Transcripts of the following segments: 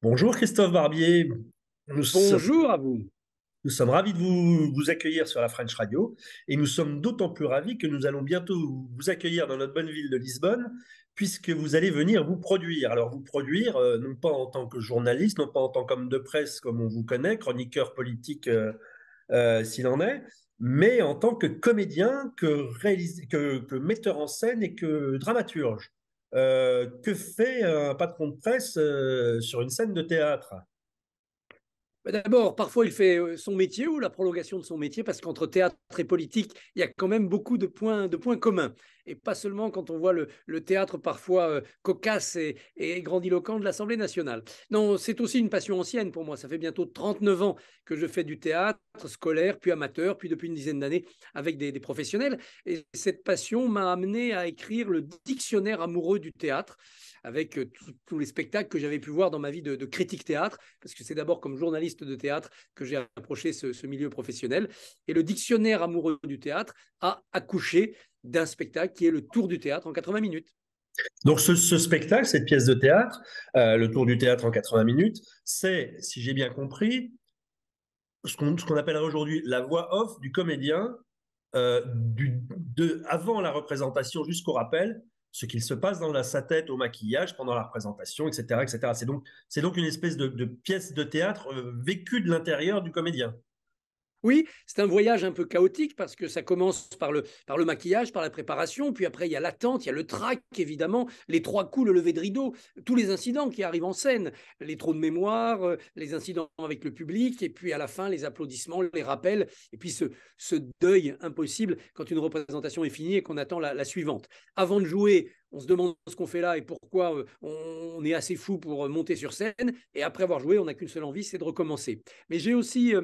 Bonjour Christophe Barbier, nous sommes, Bonjour à vous. nous sommes ravis de vous accueillir sur la French Radio et nous sommes d'autant plus ravis que nous allons bientôt vous accueillir dans notre bonne ville de Lisbonne puisque vous allez venir vous produire. Alors vous produire, non pas en tant que journaliste, non pas en tant qu'homme de presse comme on vous connaît, chroniqueur politique s'il en est, mais en tant que comédien, que metteur en scène et que dramaturge. Que fait un patron de presse sur une scène de théâtre? D'abord, parfois il fait son métier ou la prolongation de son métier, parce qu'entre théâtre et politique, il y a quand même beaucoup de points communs. Et pas seulement quand on voit le théâtre parfois cocasse et grandiloquent de l'Assemblée nationale. Non, c'est aussi une passion ancienne pour moi. Ça fait bientôt 39 ans que je fais du théâtre scolaire, puis amateur, puis depuis une dizaine d'années avec des professionnels. Et cette passion m'a amené à écrire le dictionnaire amoureux du théâtre, avec tous les spectacles que j'avais pu voir dans ma vie de critique théâtre, parce que c'est d'abord comme journaliste de théâtre que j'ai approché ce milieu professionnel. Et le dictionnaire amoureux du théâtre a accouché d'un spectacle qui est le Tour du théâtre en 80 minutes. Donc ce spectacle, cette pièce de théâtre, le tour du théâtre en 80 minutes, c'est, si j'ai bien compris, ce qu'on appellerait aujourd'hui la voix off du comédien avant la représentation jusqu'au rappel, ce qu'il se passe dans sa tête au maquillage pendant la représentation, etc. etc. C'est donc une espèce de pièce de théâtre vécue de l'intérieur du comédien. Oui, c'est un voyage un peu chaotique parce que ça commence par le maquillage, par la préparation, puis après il y a l'attente, il y a le trac évidemment, les trois coups, le lever de rideau, tous les incidents qui arrivent en scène, les trous de mémoire, les incidents avec le public, et puis à la fin les applaudissements, les rappels, et puis ce deuil impossible quand une représentation est finie et qu'on attend la suivante. Avant de jouer, on se demande ce qu'on fait là et pourquoi on est assez fou pour monter sur scène, et après avoir joué, on n'a qu'une seule envie, c'est de recommencer. Mais j'ai aussi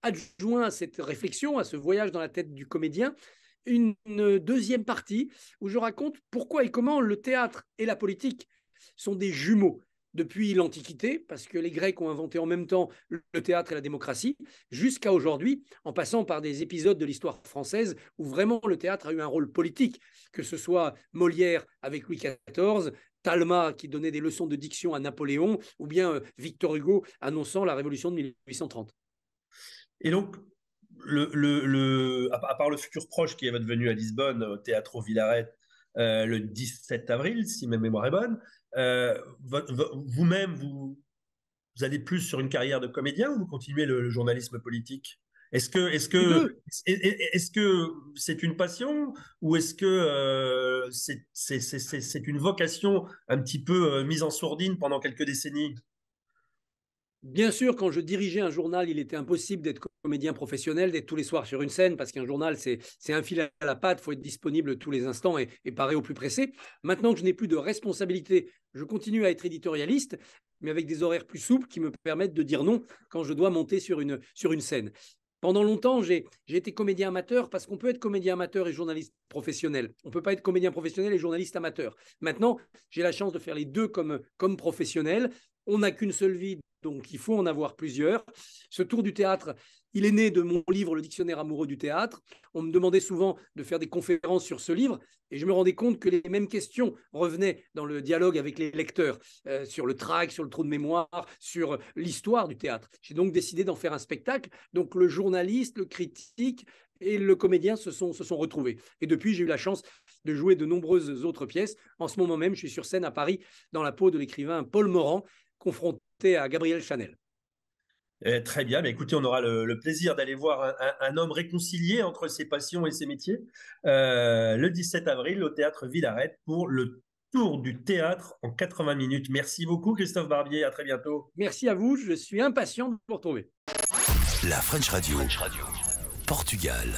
adjoint à cette réflexion, à ce voyage dans la tête du comédien, une deuxième partie où je raconte pourquoi et comment le théâtre et la politique sont des jumeaux depuis l'Antiquité, parce que les Grecs ont inventé en même temps le théâtre et la démocratie, jusqu'à aujourd'hui, en passant par des épisodes de l'histoire française où vraiment le théâtre a eu un rôle politique, que ce soit Molière avec Louis XIV, Talma qui donnait des leçons de diction à Napoléon, ou bien Victor Hugo annonçant la Révolution de 1830. Et donc, à part le futur proche qui est votre venue à Lisbonne, au Théâtre Villaret, le 17 avril, si ma mémoire est bonne, vous-même, vous allez plus sur une carrière de comédien ou vous continuez le journalisme politique? Est-ce que, est-ce Les que, deux. est-ce que c'est une passion ou est-ce que c'est une vocation un petit peu mise en sourdine pendant quelques décennies? Bien sûr, quand je dirigeais un journal, il était impossible d'être comédien professionnel, d'être tous les soirs sur une scène, parce qu'un journal, c'est un fil à la patte, il faut être disponible tous les instants et parer au plus pressé. Maintenant que je n'ai plus de responsabilité, je continue à être éditorialiste, mais avec des horaires plus souples qui me permettent de dire non quand je dois monter sur une scène. Pendant longtemps, j'ai été comédien amateur parce qu'on peut être comédien amateur et journaliste professionnel. On ne peut pas être comédien professionnel et journaliste amateur. Maintenant, j'ai la chance de faire les deux comme professionnel. On n'a qu'une seule vie, donc il faut en avoir plusieurs. Ce tour du théâtre, il est né de mon livre Le dictionnaire amoureux du théâtre. On me demandait souvent de faire des conférences sur ce livre et je me rendais compte que les mêmes questions revenaient dans le dialogue avec les lecteurs, sur le trac, sur le trou de mémoire, sur l'histoire du théâtre. J'ai donc décidé d'en faire un spectacle. Donc le journaliste, le critique et le comédien se sont retrouvés. Et depuis, j'ai eu la chance de jouer de nombreuses autres pièces. En ce moment même, je suis sur scène à Paris dans la peau de l'écrivain Paul Morand, confronté à Gabriel Chanel. Très bien, mais écoutez, on aura le plaisir d'aller voir un homme réconcilié entre ses passions et ses métiers le 17 avril au Théâtre Villaret pour le tour du théâtre en 80 minutes. Merci beaucoup Christophe Barbier, à très bientôt. Merci à vous, je suis impatient de vous retrouver. La French Radio. Portugal.